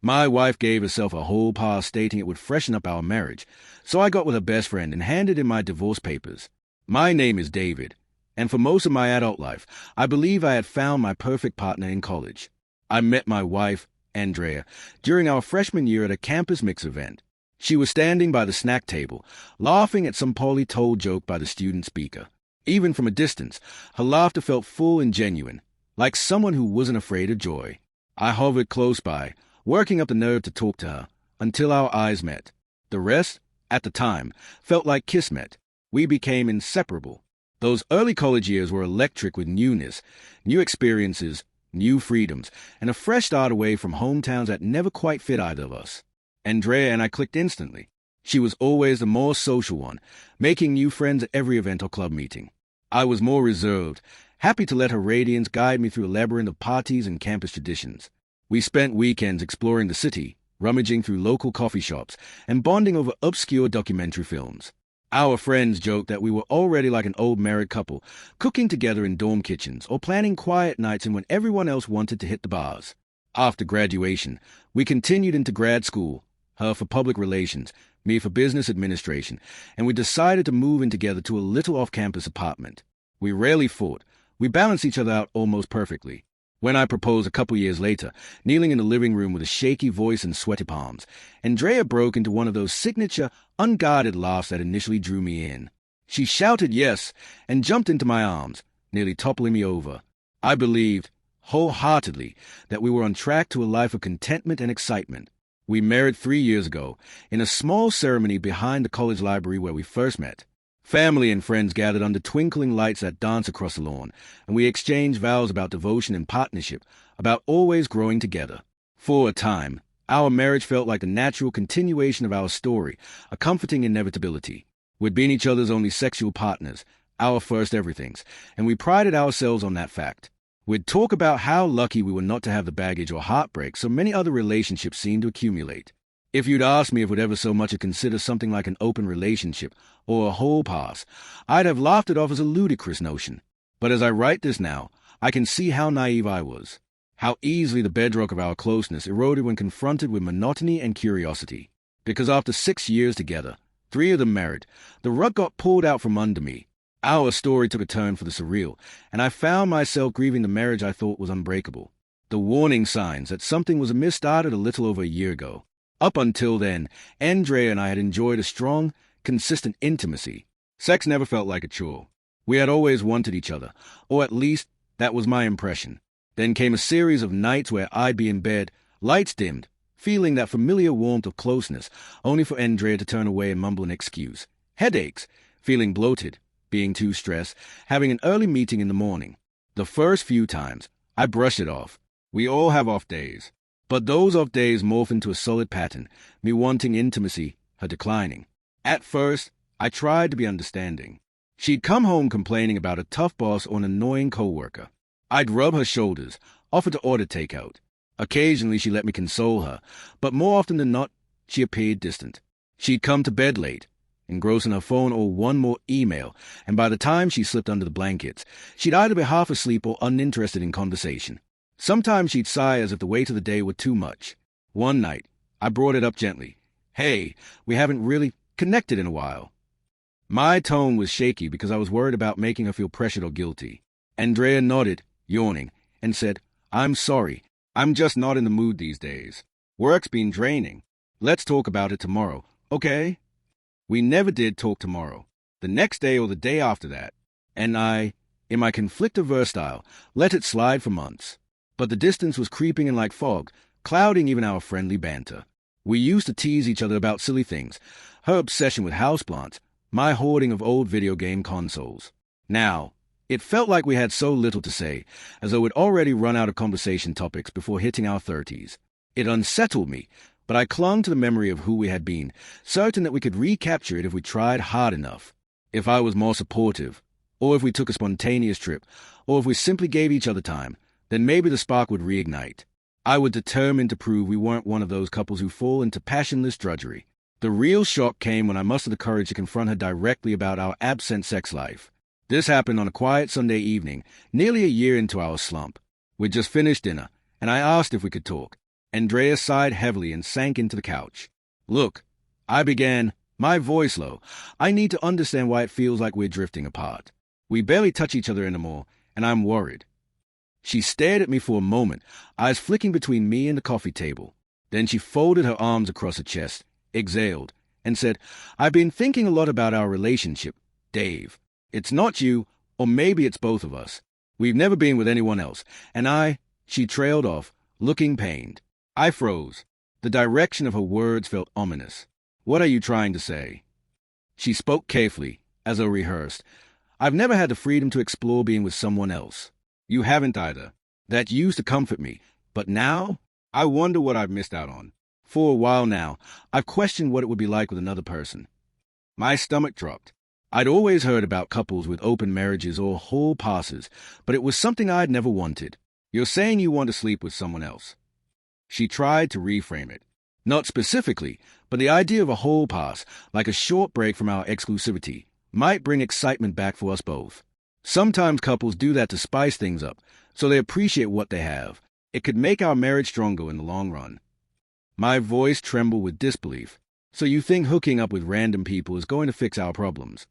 My wife gave herself a whole pass stating it would freshen up our marriage, so I got with her best friend and handed in my divorce papers. My name is David, and for most of my adult life, I believe I had found my perfect partner in college. I met my wife, Andrea, during our freshman year at a campus mix event. She was standing by the snack table, laughing at some poorly told joke by the student speaker. Even from a distance, her laughter felt full and genuine, like someone who wasn't afraid of joy. I hovered close by, working up the nerve to talk to her, until our eyes met. The rest, at the time, felt like kismet. We became inseparable. Those early college years were electric with newness, new experiences, new freedoms, and a fresh start away from hometowns that never quite fit either of us. Andrea and I clicked instantly. She was always the more social one, making new friends at every event or club meeting. I was more reserved, happy to let her radiance guide me through a labyrinth of parties and campus traditions. We spent weekends exploring the city, rummaging through local coffee shops, and bonding over obscure documentary films. Our friends joked that we were already like an old married couple, cooking together in dorm kitchens or planning quiet nights in when everyone else wanted to hit the bars. After graduation, we continued into grad school, her for public relations, me for business administration, and we decided to move in together to a little off-campus apartment. We rarely fought. We balanced each other out almost perfectly. When I proposed a couple years later, kneeling in the living room with a shaky voice and sweaty palms, Andrea broke into one of those signature, unguarded laughs that initially drew me in. She shouted yes and jumped into my arms, nearly toppling me over. I believed, wholeheartedly, that we were on track to a life of contentment and excitement. We married 3 years ago, in a small ceremony behind the college library where we first met. Family and friends gathered under twinkling lights that danced across the lawn, and we exchanged vows about devotion and partnership, about always growing together. For a time, our marriage felt like the natural continuation of our story, a comforting inevitability. We'd been each other's only sexual partners, our first everythings, and we prided ourselves on that fact. We'd talk about how lucky we were not to have the baggage or heartbreak so many other relationships seemed to accumulate. If you'd asked me if we'd ever so much as consider something like an open relationship or a whole pass, I'd have laughed it off as a ludicrous notion. But as I write this now, I can see how naive I was, how easily the bedrock of our closeness eroded when confronted with monotony and curiosity. Because after 6 years together, 3 of them married, the rug got pulled out from under me. Our story took a turn for the surreal, and I found myself grieving the marriage I thought was unbreakable. The warning signs that something was amiss started a little over a year ago. Up until then, Andrea and I had enjoyed a strong, consistent intimacy. Sex never felt like a chore. We had always wanted each other, or at least that was my impression. Then came a series of nights where I'd be in bed, lights dimmed, feeling that familiar warmth of closeness, only for Andrea to turn away and mumble an excuse. Headaches, feeling bloated, being too stressed, having an early meeting in the morning. The first few times, I brushed it off. We all have off days. But those off days morphed into a solid pattern, me wanting intimacy, her declining. At first, I tried to be understanding. She'd come home complaining about a tough boss or an annoying coworker. I'd rub her shoulders, offer to order takeout. Occasionally she let me console her, but more often than not, she appeared distant. She'd come to bed late, engrossed in her phone or one more email, and by the time she slipped under the blankets, she'd either be half asleep or uninterested in conversation. Sometimes she'd sigh as if the weight of the day were too much. One night, I brought it up gently. Hey, we haven't really connected in a while. My tone was shaky because I was worried about making her feel pressured or guilty. Andrea nodded, yawning, and said, I'm sorry. I'm just not in the mood these days. Work's been draining. Let's talk about it tomorrow, okay? We never did talk tomorrow. The next day or the day after that. And I, in my conflict-averse style, let it slide for months. But the distance was creeping in like fog, clouding even our friendly banter. We used to tease each other about silly things, her obsession with houseplants, my hoarding of old video game consoles. Now, it felt like we had so little to say, as though we'd already run out of conversation topics before hitting our 30s. It unsettled me, but I clung to the memory of who we had been, certain that we could recapture it if we tried hard enough. If I was more supportive, or if we took a spontaneous trip, or if we simply gave each other time, then maybe the spark would reignite. I was determined to prove we weren't one of those couples who fall into passionless drudgery. The real shock came when I mustered the courage to confront her directly about our absent sex life. This happened on a quiet Sunday evening, nearly a year into our slump. We'd just finished dinner, and I asked if we could talk. Andrea sighed heavily and sank into the couch. Look, I began, my voice low. I need to understand why it feels like we're drifting apart. We barely touch each other anymore, and I'm worried. She stared at me for a moment, eyes flicking between me and the coffee table. Then she folded her arms across her chest, exhaled, and said, I've been thinking a lot about our relationship, Dave. It's not you, or maybe it's both of us. We've never been with anyone else, and she trailed off, looking pained. I froze. The direction of her words felt ominous. What are you trying to say? She spoke carefully, as though rehearsed. I've never had the freedom to explore being with someone else. You haven't either. That used to comfort me, but now, I wonder what I've missed out on. For a while now, I've questioned what it would be like with another person. My stomach dropped. I'd always heard about couples with open marriages or hall passes, but it was something I'd never wanted. You're saying you want to sleep with someone else. She tried to reframe it. Not specifically, but the idea of a hall pass, like a short break from our exclusivity, might bring excitement back for us both. Sometimes couples do that to spice things up, so they appreciate what they have. It could make our marriage stronger in the long run. My voice trembled with disbelief. So you think hooking up with random people is going to fix our problems?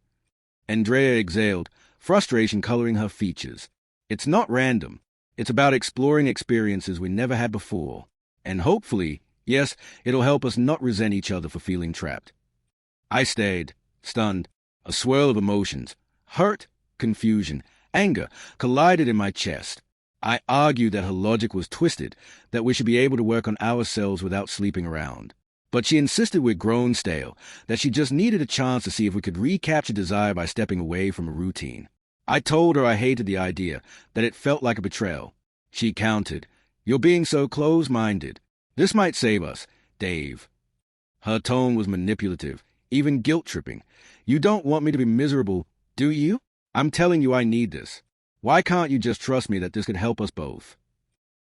Andrea exhaled, frustration coloring her features. It's not random. It's about exploring experiences we never had before. And hopefully, yes, it'll help us not resent each other for feeling trapped. I stayed, stunned. A swirl of emotions, hurt, confusion, anger, collided in my chest. I argued that her logic was twisted, that we should be able to work on ourselves without sleeping around. But she insisted we'd grown stale, that she just needed a chance to see if we could recapture desire by stepping away from a routine. I told her I hated the idea, that it felt like a betrayal. She countered, You're being so close-minded. This might save us, Dave. Her tone was manipulative, even guilt-tripping. You don't want me to be miserable, do you? I'm telling you I need this. Why can't you just trust me that this could help us both?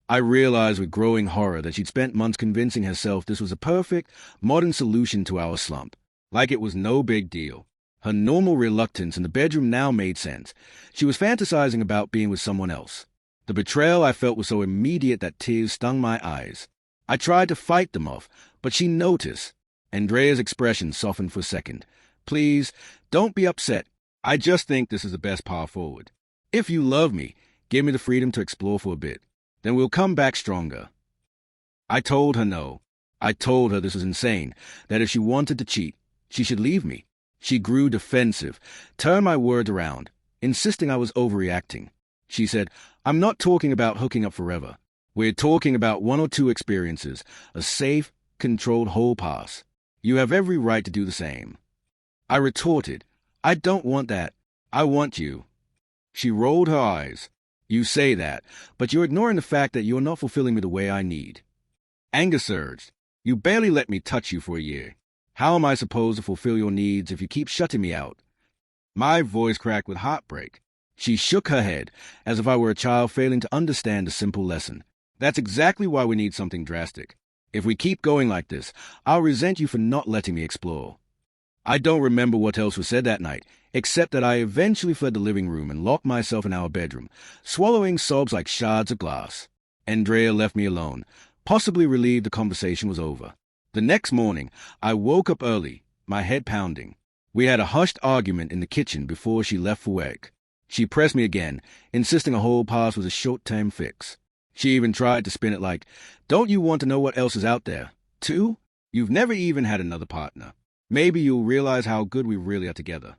I realized with growing horror that she'd spent months convincing herself this was a perfect, modern solution to our slump. Like it was no big deal. Her normal reluctance in the bedroom now made sense. She was fantasizing about being with someone else. The betrayal I felt was so immediate that tears stung my eyes. I tried to fight them off, but she noticed. Andrea's expression softened for a second. Please, don't be upset. I just think this is the best path forward. If you love me, give me the freedom to explore for a bit. Then we'll come back stronger. I told her no. I told her this was insane, that if she wanted to cheat, she should leave me. She grew defensive, turned my words around, insisting I was overreacting. She said, I'm not talking about hooking up forever. We're talking about 1 or 2 experiences, a safe, controlled hall pass. You have every right to do the same. I retorted, I don't want that. I want you. She rolled her eyes. You say that, but you're ignoring the fact that you're not fulfilling me the way I need. Anger surged. You barely let me touch you for a year. How am I supposed to fulfill your needs if you keep shutting me out? My voice cracked with heartbreak. She shook her head, as if I were a child failing to understand a simple lesson. That's exactly why we need something drastic. If we keep going like this, I'll resent you for not letting me explore. I don't remember what else was said that night, except that I eventually fled the living room and locked myself in our bedroom, swallowing sobs like shards of glass. Andrea left me alone, possibly relieved the conversation was over. The next morning, I woke up early, my head pounding. We had a hushed argument in the kitchen before she left for work. She pressed me again, insisting a whole pass was a short-term fix. She even tried to spin it like, don't you want to know what else is out there? Too? You've never even had another partner. Maybe you'll realize how good we really are together.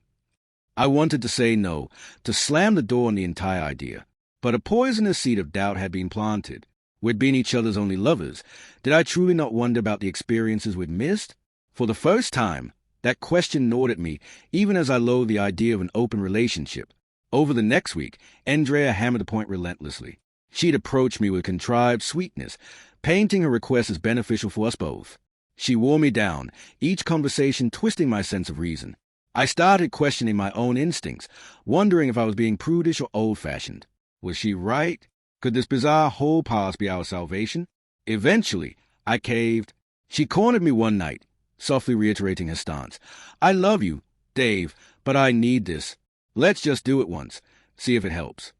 I wanted to say no, to slam the door on the entire idea. But a poisonous seed of doubt had been planted. We'd been each other's only lovers. Did I truly not wonder about the experiences we'd missed? For the first time, that question gnawed at me, even as I loathed the idea of an open relationship. Over the next week, Andrea hammered the point relentlessly. She'd approach me with contrived sweetness, painting her request as beneficial for us both. She wore me down, each conversation twisting my sense of reason. I started questioning my own instincts, wondering if I was being prudish or old-fashioned. Was she right? Could this bizarre whole pass be our salvation? Eventually, I caved. She cornered me one night, softly reiterating her stance. I love you, Dave, but I need this. Let's just do it once, see if it helps.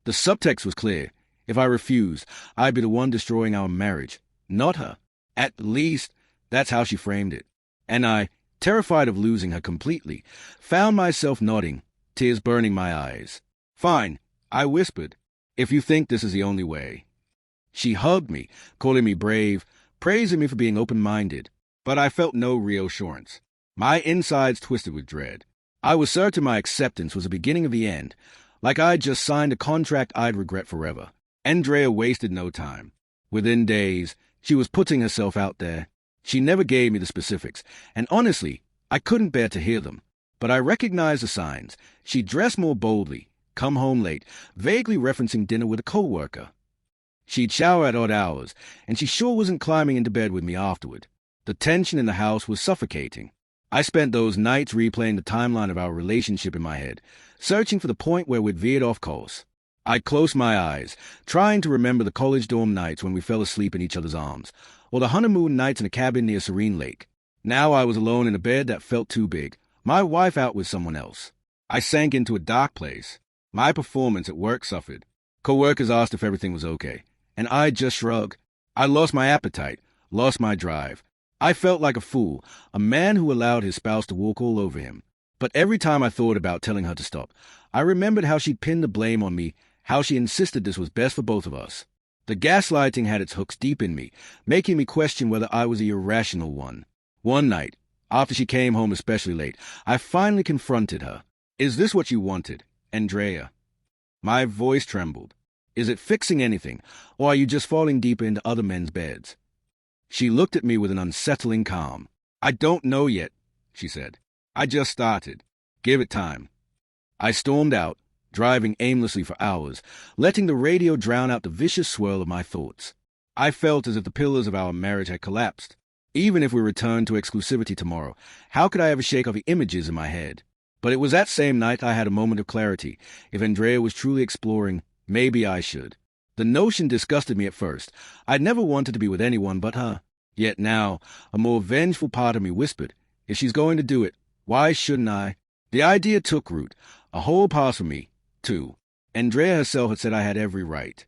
The subtext was clear. If I refused, I'd be the one destroying our marriage. not her. At least, that's how she framed it. And I, terrified of losing her completely, found myself nodding, tears burning my eyes. Fine, I whispered, if you think this is the only way. She hugged me, calling me brave, praising me for being open-minded, but I felt no reassurance. My insides twisted with dread. I was certain my acceptance was the beginning of the end, like I'd just signed a contract I'd regret forever. Andrea wasted no time. Within days, she was putting herself out there. She never gave me the specifics, and honestly, I couldn't bear to hear them. But I recognized the signs. She dressed more boldly, come home late, vaguely referencing dinner with a coworker. She'd shower at odd hours, and she sure wasn't climbing into bed with me afterward. The tension in the house was suffocating. I spent those nights replaying the timeline of our relationship in my head, searching for the point where we'd veered off course. I closed my eyes, trying to remember the college dorm nights when we fell asleep in each other's arms, or the honeymoon nights in a cabin near Serene Lake. Now I was alone in a bed that felt too big, my wife out with someone else. I sank into a dark place. My performance at work suffered. Coworkers asked if everything was okay, and I just shrugged. I lost my appetite, lost my drive. I felt like a fool, a man who allowed his spouse to walk all over him. But every time I thought about telling her to stop, I remembered how she'd pinned the blame on me, how she insisted this was best for both of us. The gaslighting had its hooks deep in me, making me question whether I was the irrational one. One night, after she came home especially late, I finally confronted her. Is this what you wanted, Andrea? My voice trembled. Is it fixing anything, or are you just falling deeper into other men's beds? She looked at me with an unsettling calm. I don't know yet, she said. I just started. Give it time. I stormed out, driving aimlessly for hours, letting the radio drown out the vicious swirl of my thoughts. I felt as if the pillars of our marriage had collapsed. Even if we returned to exclusivity tomorrow, how could I ever shake off the images in my head? But it was that same night I had a moment of clarity. If Andrea was truly exploring, maybe I should. The notion disgusted me at first. I'd never wanted to be with anyone but her. Yet now, a more vengeful part of me whispered, if she's going to do it, why shouldn't I? The idea took root. A whole pass for me, too. Andrea herself had said I had every right.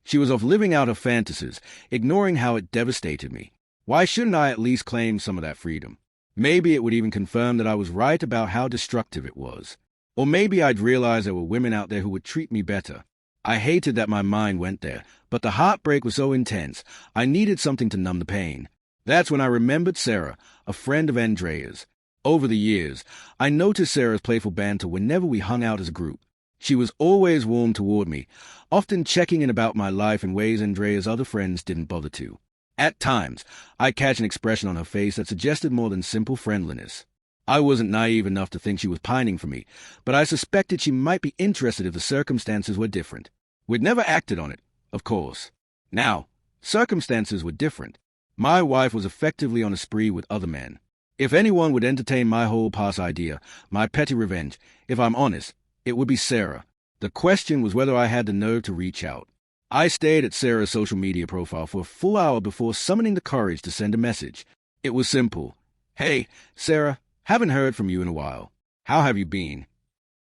She was off living out her fantasies, ignoring how it devastated me. Why shouldn't I at least claim some of that freedom? Maybe it would even confirm that I was right about how destructive it was. Or maybe I'd realize there were women out there who would treat me better. I hated that my mind went there, but the heartbreak was so intense, I needed something to numb the pain. That's when I remembered Sarah, a friend of Andrea's. Over the years, I noticed Sarah's playful banter whenever we hung out as a group. She was always warm toward me, often checking in about my life in ways Andrea's other friends didn't bother to. At times, I'd catch an expression on her face that suggested more than simple friendliness. I wasn't naive enough to think she was pining for me, but I suspected she might be interested if the circumstances were different. We'd never acted on it, of course. Now, circumstances were different. My wife was effectively on a spree with other men. If anyone would entertain my whole past idea, my petty revenge, if I'm honest, it would be Sarah. The question was whether I had the nerve to reach out. I stayed at Sarah's social media profile for a full hour before summoning the courage to send a message. It was simple. Hey, Sarah, haven't heard from you in a while. How have you been?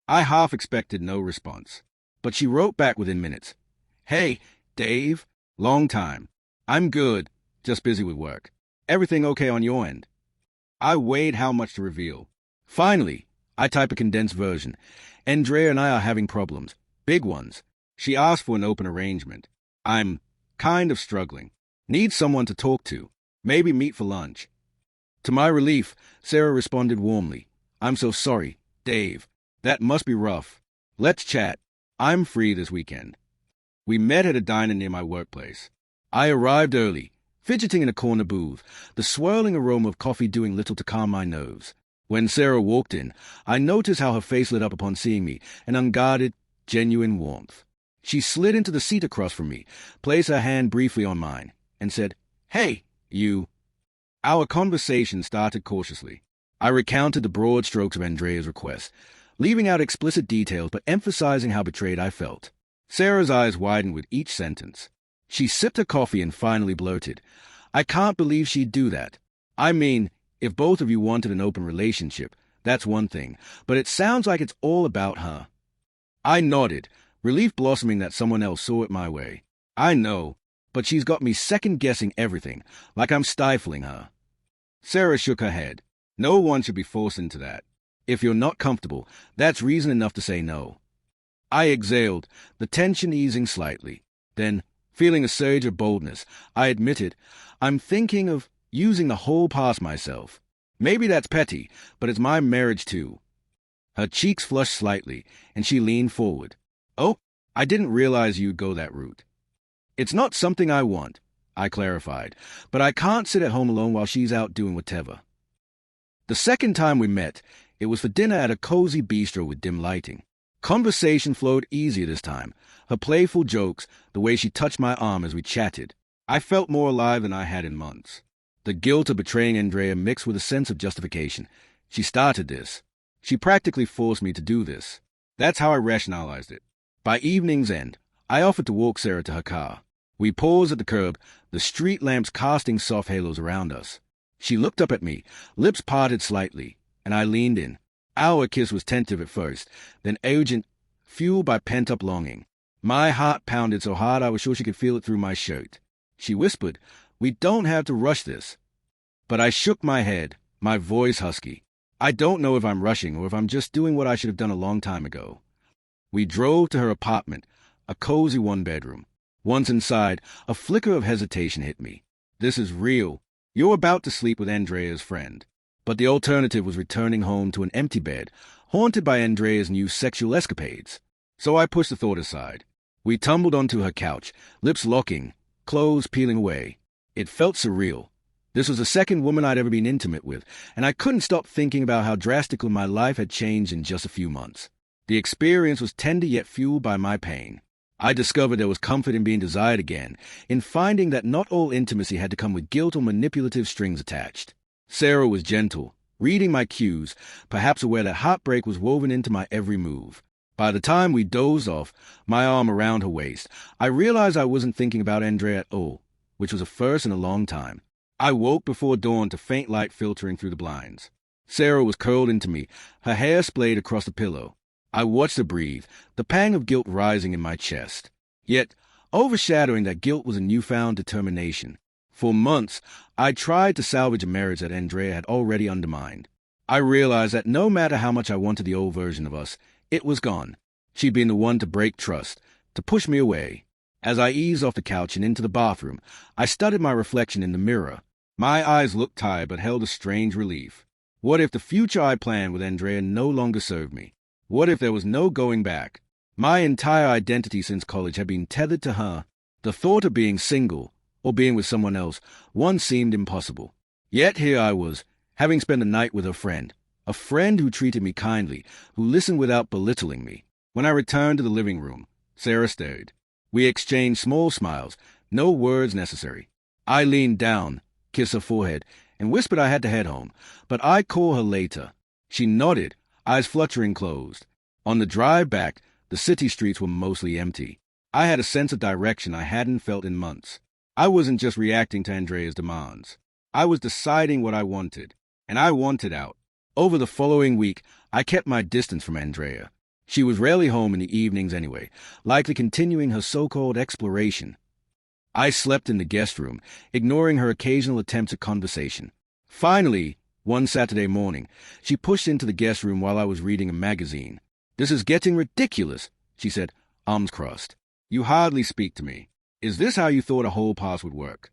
I half expected no response, but she wrote back within minutes. Hey, Dave, long time. I'm good, just busy with work. Everything okay on your end? I weighed how much to reveal. Finally, I type a condensed version. Andrea and I are having problems. Big ones. She asked for an open arrangement. I'm kind of struggling. Need someone to talk to. Maybe meet for lunch. To my relief, Sarah responded warmly. I'm so sorry, Dave. That must be rough. Let's chat. I'm free this weekend. We met at a diner near my workplace. I arrived early, fidgeting in a corner booth, the swirling aroma of coffee doing little to calm my nerves. When Sarah walked in, I noticed how her face lit up upon seeing me, an unguarded, genuine warmth. She slid into the seat across from me, placed her hand briefly on mine, and said, Hey, you. Our conversation started cautiously. I recounted the broad strokes of Andrea's request, leaving out explicit details but emphasizing how betrayed I felt. Sarah's eyes widened with each sentence. She sipped her coffee and finally blurted, I can't believe she'd do that. I mean, if both of you wanted an open relationship, that's one thing, but it sounds like it's all about her. I nodded, relief blossoming that someone else saw it my way. I know. but she's got me second-guessing everything, like I'm stifling her. Sarah shook her head. No one should be forced into that. If you're not comfortable, that's reason enough to say no. I exhaled, the tension easing slightly. Then, feeling a surge of boldness, I admitted, I'm thinking of using the whole past myself. Maybe that's petty, but it's my marriage too. Her cheeks flushed slightly, and she leaned forward. Oh, I didn't realize you'd go that route. It's not something I want, I clarified, but I can't sit at home alone while she's out doing whatever. The second time we met, it was for dinner at a cozy bistro with dim lighting. Conversation flowed easier this time, her playful jokes, the way she touched my arm as we chatted. I felt more alive than I had in months. The guilt of betraying Andrea mixed with a sense of justification. She started this. She practically forced me to do this. That's how I rationalized it. By evening's end, I offered to walk Sarah to her car. We paused at the curb, the street lamps casting soft halos around us. She looked up at me, lips parted slightly, and I leaned in. Our kiss was tentative at first, then urgent, fueled by pent-up longing. My heart pounded so hard I was sure she could feel it through my shirt. She whispered, "We don't have to rush this." But I shook my head, my voice husky. I don't know if I'm rushing or if I'm just doing what I should have done a long time ago. We drove to her apartment, a cozy one-bedroom. Once inside, a flicker of hesitation hit me. This is real. You're about to sleep with Andrea's friend. But the alternative was returning home to an empty bed, haunted by Andrea's new sexual escapades. So I pushed the thought aside. We tumbled onto her couch, lips locking, clothes peeling away. It felt surreal. This was the second woman I'd ever been intimate with, and I couldn't stop thinking about how drastically my life had changed in just a few months. The experience was tender yet fueled by my pain. I discovered there was comfort in being desired again, in finding that not all intimacy had to come with guilt or manipulative strings attached. Sarah was gentle, reading my cues, perhaps aware that heartbreak was woven into my every move. By the time we dozed off, my arm around her waist, I realized I wasn't thinking about Andrea at all, which was a first in a long time. I woke before dawn to faint light filtering through the blinds. Sarah was curled into me, her hair splayed across the pillow. I watched her breathe, the pang of guilt rising in my chest. Yet, overshadowing that guilt was a newfound determination. For months, I tried to salvage a marriage that Andrea had already undermined. I realized that no matter how much I wanted the old version of us, it was gone. She'd been the one to break trust, to push me away. As I eased off the couch and into the bathroom, I studied my reflection in the mirror. My eyes looked tired but held a strange relief. What if the future I planned with Andrea no longer served me? What if there was no going back? My entire identity since college had been tethered to her. The thought of being single, or being with someone else, once seemed impossible. Yet here I was, having spent the night with a friend who treated me kindly, who listened without belittling me. When I returned to the living room, Sarah stirred. We exchanged small smiles, no words necessary. I leaned down, kissed her forehead, and whispered I had to head home, but I'd call her later. She nodded, eyes fluttering closed. On the drive back, the city streets were mostly empty. I had a sense of direction I hadn't felt in months. I wasn't just reacting to Andrea's demands. I was deciding what I wanted, and I wanted out. Over the following week, I kept my distance from Andrea. She was rarely home in the evenings anyway, likely continuing her so-called exploration. I slept in the guest room, ignoring her occasional attempts at conversation. Finally, one Saturday morning, she pushed into the guest room while I was reading a magazine. "This is getting ridiculous," she said, arms crossed. "You hardly speak to me. Is this how you thought a whole pass would work?"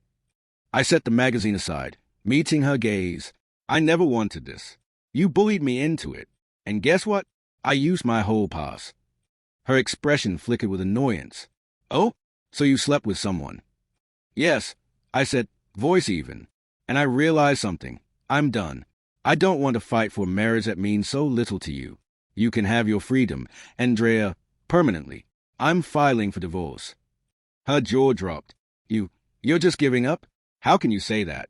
I set the magazine aside, meeting her gaze. "I never wanted this. You bullied me into it. And guess what? I used my whole pass." Her expression flickered with annoyance. "Oh, so you slept with someone?" "Yes," I said, voice even. And I realized something. I'm done. I don't want to fight for a marriage that means so little to you. You can have your freedom, Andrea, permanently. I'm filing for divorce." Her jaw dropped. You're just giving up? How can you say that?"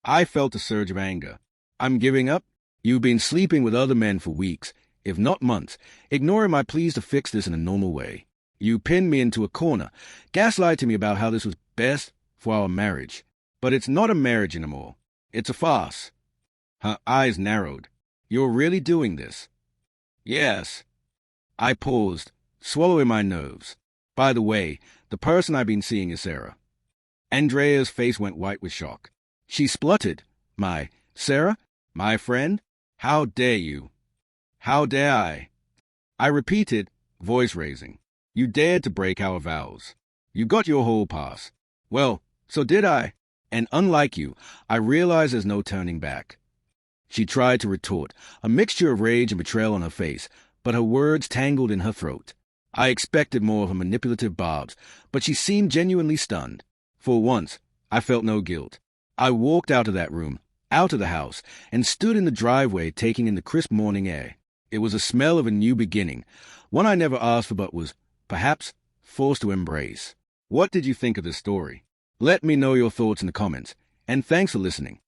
I felt a surge of anger. "I'm giving up? You've been sleeping with other men for weeks, if not months, ignoring my pleas to fix this in a normal way. You pinned me into a corner, gaslighting me about how this was best for our marriage. But it's not a marriage anymore. It's a farce." Her eyes narrowed. "You're really doing this?" "Yes." I paused, swallowing my nerves. "By the way, the person I've been seeing is Sarah." Andrea's face went white with shock. She spluttered, Sarah? My friend? How dare you? How dare I? I repeated, voice raising. You dared to break our vows. You got your whole pass. Well, so did I. And unlike you, I realize there's no turning back. She tried to retort, a mixture of rage and betrayal on her face, but her words tangled in her throat. I expected more of her manipulative barbs, but she seemed genuinely stunned. For once, I felt no guilt. I walked out of that room, out of the house, and stood in the driveway taking in the crisp morning air. It was a smell of a new beginning, one I never asked for but was, perhaps, forced to embrace. What did you think of this story? Let me know your thoughts in the comments, and thanks for listening.